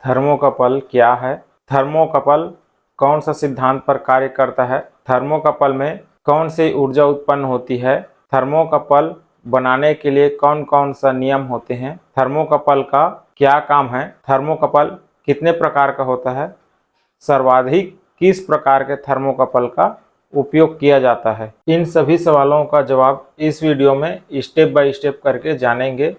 Thermocouple क्या है? Thermocouple कौन सा सिद्धांत पर कार्य करता है? थर्मोकपल में कौन सी ऊर्जा उत्पन्न होती है? थर्मोकपल बनाने के लिए कौन कौन सा नियम होते हैं? थर्मोकपल का क्या काम है? थर्मोकपल कितने प्रकार का होता है? सर्वाधिक किस प्रकार के थर्मोकपल का उपयोग किया जाता है? इन सभी सवालों का जवाब इस वीडियो में स्टेप बाय स्टेप करके जानेंगे।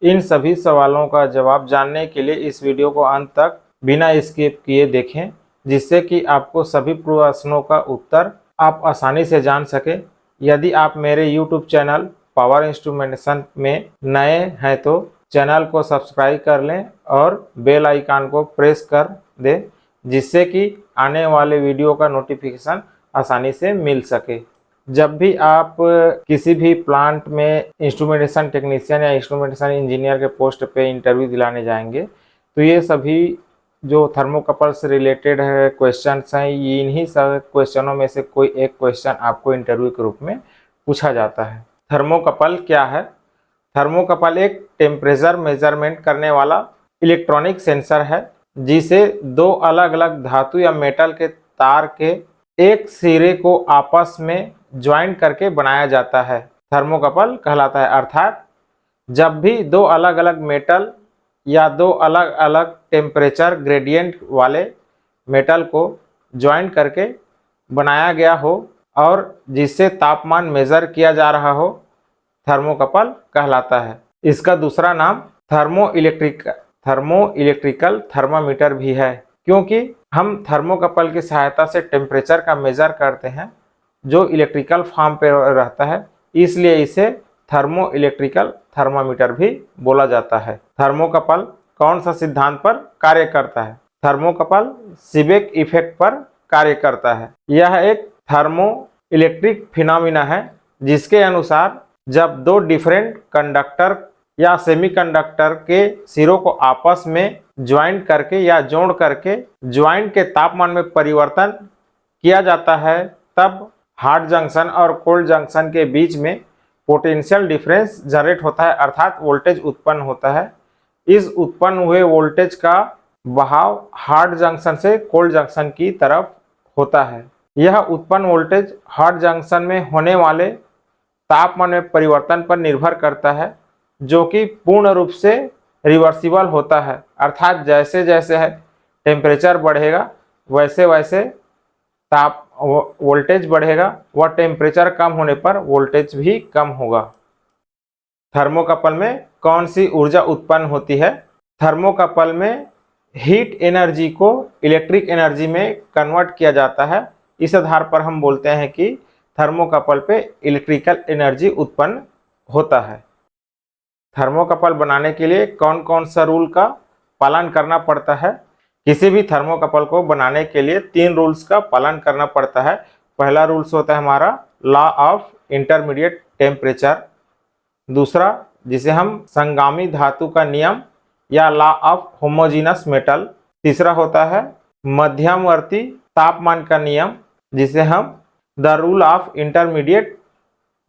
इन सभी सवालों का जवाब जानने के लिए इस वीडियो को अंत तक बिना स्किप किए देखें, जिससे कि आपको सभी प्रश्नों का उत्तर आप आसानी से जान सकें। यदि आप मेरे YouTube चैनल पावर इंस्ट्रूमेंटेशन में नए हैं तो चैनल को सब्सक्राइब कर लें और बेल आइकन को प्रेस कर दें, जिससे कि आने वाले वीडियो का नोटिफिकेशन आसानी से मिल सके। जब भी आप किसी भी प्लांट में इंस्ट्रूमेंटेशन टेक्नीशियन या इंस्ट्रूमेंटेशन इंजीनियर के पोस्ट पे इंटरव्यू दिलाने जाएंगे तो ये सभी जो थर्मोकपल से रिलेटेड है क्वेश्चंस हैं, इन्हीं सब क्वेश्चनों में से कोई एक क्वेश्चन आपको इंटरव्यू के रूप में पूछा जाता है। थर्मोकपल क्या है? थर्मोकपल एक टेम्परेचर मेजरमेंट करने वाला इलेक्ट्रॉनिक सेंसर है, जिसे दो अलग अलग धातु या मेटल के तार के एक सिरे को आपस में ज्वाइन करके बनाया जाता है, थर्मोकपल कहलाता है। अर्थात जब भी दो अलग अलग मेटल या दो अलग अलग टेम्परेचर ग्रेडियंट वाले मेटल को ज्वाइन करके बनाया गया हो और जिससे तापमान मेजर किया जा रहा हो, थर्मोकपल कहलाता है। इसका दूसरा नाम थर्मो इलेक्ट्रिकल थर्मामीटर भी है, क्योंकि हम थर्मोकपल की सहायता से टेम्परेचर का मेजर करते हैं जो इलेक्ट्रिकल फॉर्म पे रहता है, इसलिए इसे थर्मो इलेक्ट्रिकल थर्मामीटर भी बोला जाता है। थर्मोकपल कौन सा सिद्धांत पर कार्य करता है? थर्मोकपल सीबेक इफेक्ट पर कार्य करता है। यह एक थर्मो इलेक्ट्रिक फिनोमिना है, जिसके अनुसार जब दो डिफरेंट कंडक्टर या सेमीकंडक्टर के सिरों को आपस में ज्वाइन करके या जोड़ करके ज्वाइन के तापमान में परिवर्तन किया जाता है, तब हॉट जंक्शन और कोल्ड जंक्शन के बीच में पोटेंशियल डिफरेंस जनरेट होता है, अर्थात वोल्टेज उत्पन्न होता है। इस उत्पन्न हुए वोल्टेज का बहाव हॉट जंक्शन से कोल्ड जंक्शन की तरफ होता है। यह उत्पन्न वोल्टेज हॉट जंक्शन में होने वाले तापमान में परिवर्तन पर निर्भर करता है, जो कि पूर्ण रूप से रिवर्सिबल होता है। अर्थात जैसे जैसे टेम्परेचर बढ़ेगा वैसे वैसे वोल्टेज बढ़ेगा व टेम्परेचर कम होने पर वोल्टेज भी कम होगा। थर्मोकपल में कौन सी ऊर्जा उत्पन्न होती है? थर्मोकपल में हीट एनर्जी को इलेक्ट्रिक एनर्जी में कन्वर्ट किया जाता है। इस आधार पर हम बोलते हैं कि थर्मोकपल पे इलेक्ट्रिकल एनर्जी उत्पन्न होता है। थर्मोकपल बनाने के लिए कौन कौन सा रूल का पालन करना पड़ता है? किसी भी थर्मोकपल को बनाने के लिए 3 रूल्स का पालन करना पड़ता है। पहला रूल्स होता है हमारा लॉ ऑफ इंटरमीडिएट टेम्परेचर। दूसरा, जिसे हम संगामी धातु का नियम या लॉ ऑफ होमोजीनस मेटल। तीसरा होता है मध्यवर्ती तापमान का नियम, जिसे हम the rule of intermediate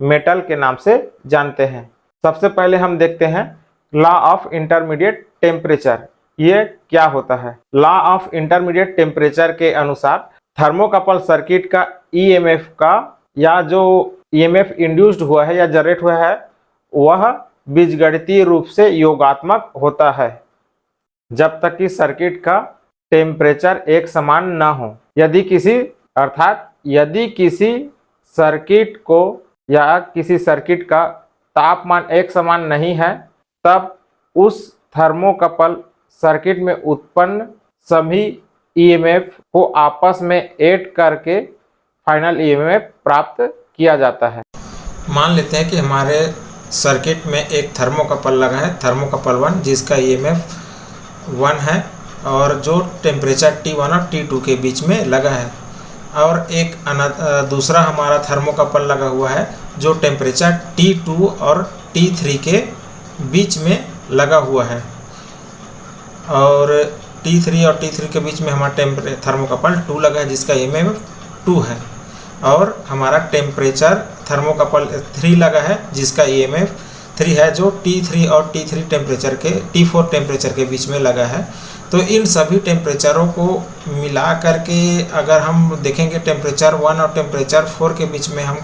metal के नाम से जानते हैं। सबसे पहले हम देखते हैं लॉ ऑफ इंटरमीडिएट टेम्परेचर। ये क्या होता है? लॉ ऑफ इंटरमीडिएट टेम्परेचर के अनुसार थर्मोकपल सर्किट का ईएमएफ का या जो ईएमएफ इंड्यूस्ड हुआ है या जनरेट हुआ है वह बीजगणितीय रूप से योगात्मक होता है, जब तक कि सर्किट का टेम्परेचर एक समान न हो। यदि किसी सर्किट को या किसी सर्किट का तापमान एक समान नहीं है, तब उस थर्मोकपल सर्किट में उत्पन्न सभी ईएमएफ को आपस में ऐड करके फाइनल ईएमएफ प्राप्त किया जाता है। मान लेते हैं कि हमारे सर्किट में एक थर्मोकपल लगा है, थर्मोकपल 1, जिसका ईएमएफ 1 है और जो टेम्परेचर T1 और T2 के बीच में लगा है, और एक दूसरा हमारा थर्मोकपल लगा हुआ है जो टेम्परेचर T2 और T3 के बीच में लगा हुआ है, और T3 और T3 के बीच में हमारा थर्मोकपल 2 लगा है जिसका ईएमएफ 2 है, और हमारा टेम्परेचर थर्मोकपल 3 लगा है जिसका ईएमएफ 3 है, जो T3 और T4 टेम्परेचर के बीच में लगा है। तो इन सभी टेम्परेचरों को मिला करके अगर हम देखेंगे टेम्परेचर 1 और टेम्परेचर 4 के बीच में हम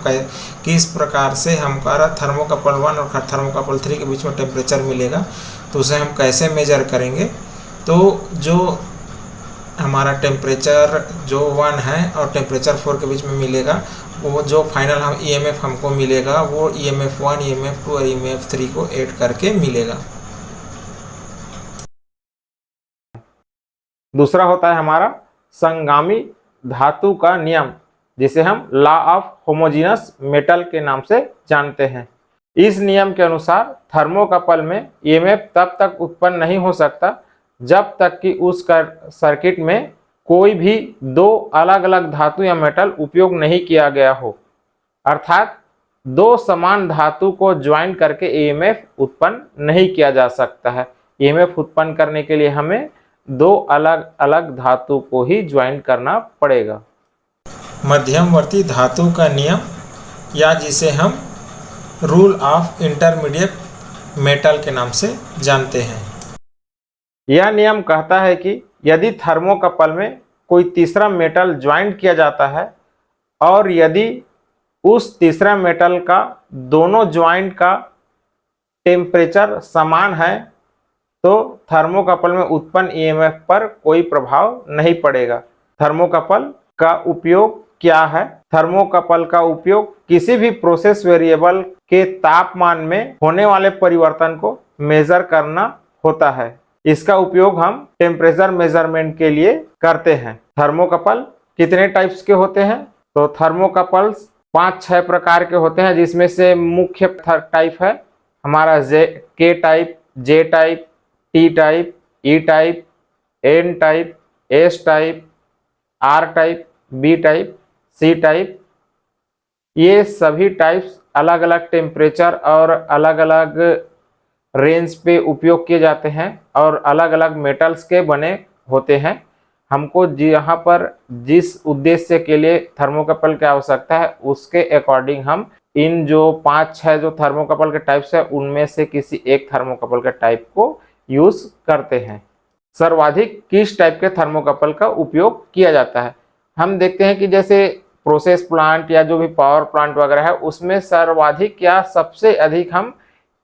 किस प्रकार से हमारा थर्मोकपल 1 और थर्मोकपल 3 के बीच में टेम्परेचर मिलेगा, तो उसे हम कैसे मेजर करेंगे। तो जो हमारा टेम्परेचर जो 1 है और टेम्परेचर 4 के बीच में मिलेगा, वो जो फाइनल हम EMF हमको मिलेगा वो EMF 1, EMF 2 और EMF 3 को ऐड करके मिलेगा। दूसरा होता है हमारा संगामी धातु का नियम, जिसे हम लॉ ऑफ होमोजीनस मेटल के नाम से जानते हैं। इस नियम के अनुसार थर्मोकपल में EMF तब तक उत्पन्न नहीं हो सकता जब तक कि उस सर्किट में कोई भी दो अलग अलग धातु या मेटल उपयोग नहीं किया गया हो, अर्थात दो समान धातु को ज्वाइन करके EMF उत्पन्न नहीं किया जा सकता है। EMF उत्पन्न करने के लिए हमें दो अलग अलग धातु को ही ज्वाइन करना पड़ेगा। मध्यमवर्ती धातु का नियम, या जिसे हम रूल ऑफ इंटरमीडिएट मेटल के नाम से जानते हैं। यह नियम कहता है कि यदि थर्मोकपल में कोई तीसरा मेटल ज्वाइन किया जाता है और यदि उस तीसरा मेटल का दोनों ज्वाइंट का टेम्परेचर समान है तो थर्मोकपल में उत्पन्न EMF पर कोई प्रभाव नहीं पड़ेगा। थर्मोकपल का उपयोग क्या है? थर्मोकपल का उपयोग किसी भी प्रोसेस वेरिएबल के तापमान में होने वाले परिवर्तन को मेजर करना होता है। इसका उपयोग हम टेम्परेचर मेजरमेंट के लिए करते हैं। थर्मोकपल कितने टाइप्स के होते हैं? तो थर्मोकपल्स 5-6 प्रकार के होते हैं, जिसमें से मुख्य टाइप है हमारा K type, J type, T type, E type, N type, S type, R type, B type, C type. ये सभी टाइप्स अलग अलग टेम्परेचर और अलग अलग रेंज पे उपयोग किए जाते हैं और अलग अलग मेटल्स के बने होते हैं। हमको यहाँ पर जिस उद्देश्य के लिए थर्मोकपल की आवश्यकता है उसके अकॉर्डिंग हम इन जो 5-6 जो थर्मोकपल के टाइप्स है उनमें से किसी एक थर्मोकपल के टाइप को यूज करते हैं। सर्वाधिक किस टाइप के थर्मोकपल का उपयोग किया जाता है? हम देखते हैं कि जैसे प्रोसेस प्लांट या जो भी पावर प्लांट वगैरह है उसमें सर्वाधिक या सबसे अधिक हम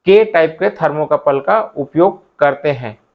K टाइप के थर्मोकपल का उपयोग करते हैं।